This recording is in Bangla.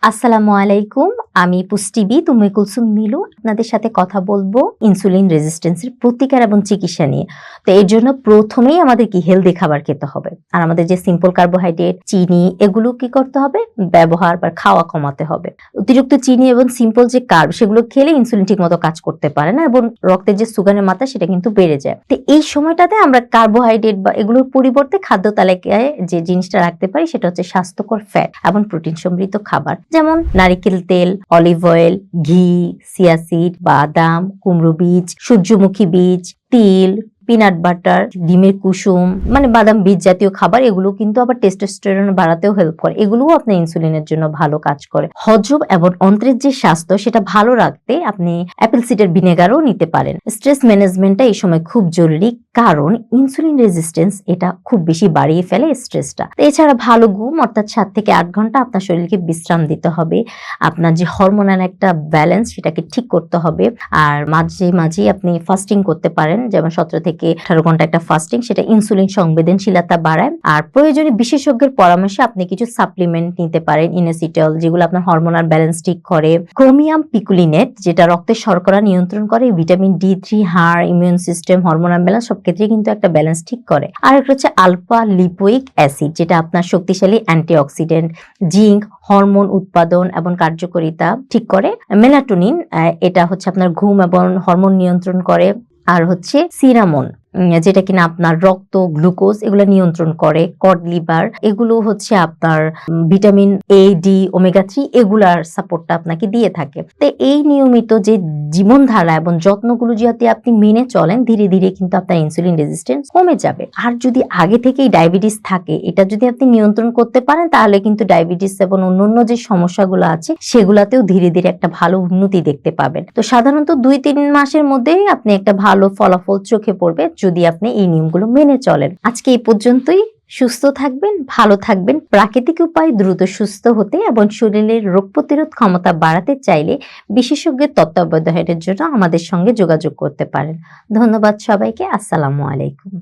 আসসালামু আলাইকুম। আমি পুষ্টিবিদ উম্মে কুলসুম নীলু আপনাদের সাথে কথা বলবো ইনসুলিন রেজিস্ট্যান্সের প্রতিকার এবং চিকিৎসা নিয়ে। তো এর জন্য প্রথমেই আমাদের কি হেলদি খাবার খেতে হবে। আর আমাদের যে সিম্পল কার্বোহাইড্রেট, চিনি এগুলো কি করতে হবে? ব্যবহার বা খাওয়া কমাতে হবে। অতিরিক্ত চিনি এবং সিম্পল যে কার্ব সেগুলো খেলে ইনসুলিন ঠিকমতো কাজ করতে পারে না এবং রক্তের যে সুগারের মাত্রা সেটা কিন্তু বেড়ে যায়। তো এই সময়টাতে আমরা কার্বোহাইড্রেট বা এগুলোর পরিবর্তে খাদ্য তালিকায় যে জিনিসটা রাখতে পারি সেটা হচ্ছে স্বাস্থ্যকর ফ্যাট এবং প্রোটিন সমৃদ্ধ খাবার, যেমন নারিকেল তেল, অলিভ অয়েল, ঘি, চিয়া সিড, বাদাম, কুমড়ো বীজ, সূর্যমুখী বীজ, তিল, পিনাট বাটার, ডিমের কুসুম, মানে বাদাম বীজ জাতীয় খাবার। এগুলো কিন্তু আবার টেস্টোস্টেরন বাড়াতেও হেল্প করে। এগুলোও আপনার ইনসুলিনের জন্য ভালো কাজ করে। হজম এবং অন্ত্রের যে স্বাস্থ্য সেটা ভালো রাখতে আপনি অ্যাপেল সিডার ভিনেগারও নিতে পারেন। স্ট্রেস ম্যানেজমেন্টটা এই সময় খুব জরুরি, কারণ ইনসুলিন রেজিস্ট্যান্স এটা খুব বেশি বাড়িয়ে ফেলে স্ট্রেসটা। এছাড়া ভালো ঘুম, অর্থাৎ 7 থেকে 8 ঘন্টা আপনার শরীরকে বিশ্রাম দিতে হবে। আপনার যে হরমোনাল একটা ব্যালেন্স সেটাকে ঠিক করতে হবে। আর মাঝে মাঝে আপনি ফাস্টিং করতে পারেন, যেমন 17 থেকে 18 ঘন্টা একটা ফাস্টিং, সেটা ইনসুলিন সংবেদনশীলতা বাড়ায়। আর প্রয়োজনে বিশেষজ্ঞের পরামর্শে আপনি কিছু সাপ্লিমেন্ট নিতে পারেন, ইনোসিটল, যেগুলো আপনার হরমোনাল ব্যালেন্স ঠিক করে, ক্রোমিয়াম পিকুলিনেট যেটা রক্তের শর্করা নিয়ন্ত্রণ করে, ভিটামিন D3 হাড়, ইমিউন সিস্টেম, হরমোনাল ব্যালেন্স সব ক্ষেত্রে কিন্তু একটা ব্যালেন্স ঠিক করে। আর একটা হচ্ছে আলফা লিপোইক অ্যাসিড, যেটা আপনার শক্তিশালী অ্যান্টিঅক্সিডেন্ট, জিঙ্ক, হরমোন উৎপাদন এবং কার্যকারিতা ঠিক করে। মেলাটোনিন, এটা হচ্ছে আপনার ঘুম এবং হরমোন নিয়ন্ত্রণ করে। আর হচ্ছে সিনামন, যেটা কিনা আপনার রক্ত গ্লুকোজ এগুলো নিয়ন্ত্রণ করে। কড লিভার, এগুলো হচ্ছে আপনার ভিটামিন A, D, ওমেগা 3 এগুলার সাপোর্টটা আপনাকে দিয়ে থাকে। তো এই নিয়মিত যে জীবনধারা এবং যত্নগুলো যদি আপনি মেনে চলেন, ধীরে ধীরে কিন্তু আপনার ইনসুলিন রেজিস্ট্যান্স কমে যাবে। আর যদি আগে থেকেই ডায়াবেটিস থাকে, এটা যদি আপনি নিয়ন্ত্রণ করতে পারেন, তাহলে কিন্তু ডায়াবেটিস এবং অন্যান্য যে সমস্যাগুলো আছে সেগুলাতেও ধীরে ধীরে একটা ভালো উন্নতি দেখতে পাবেন। তো সাধারণত 2-3 মাসের মধ্যেই আপনি একটা ভালো ফলাফল চোখে পড়বে যদি আপনি এই নিয়মগুলো মেনে চলেন। আজকে এই পর্যন্তই। সুস্থ থাকবেন, ভালো থাকবেন। প্রাকৃতিক উপায়ে দ্রুত সুস্থ হতে এবং শরীরের রোগ প্রতিরোধ ক্ষমতা বাড়াতে চাইলে বিশেষজ্ঞের তত্ত্বাবধানের জন্য আমাদের সঙ্গে যোগাযোগ করতে পারেন। ধন্যবাদ সবাইকে। আসসালামু আলাইকুম।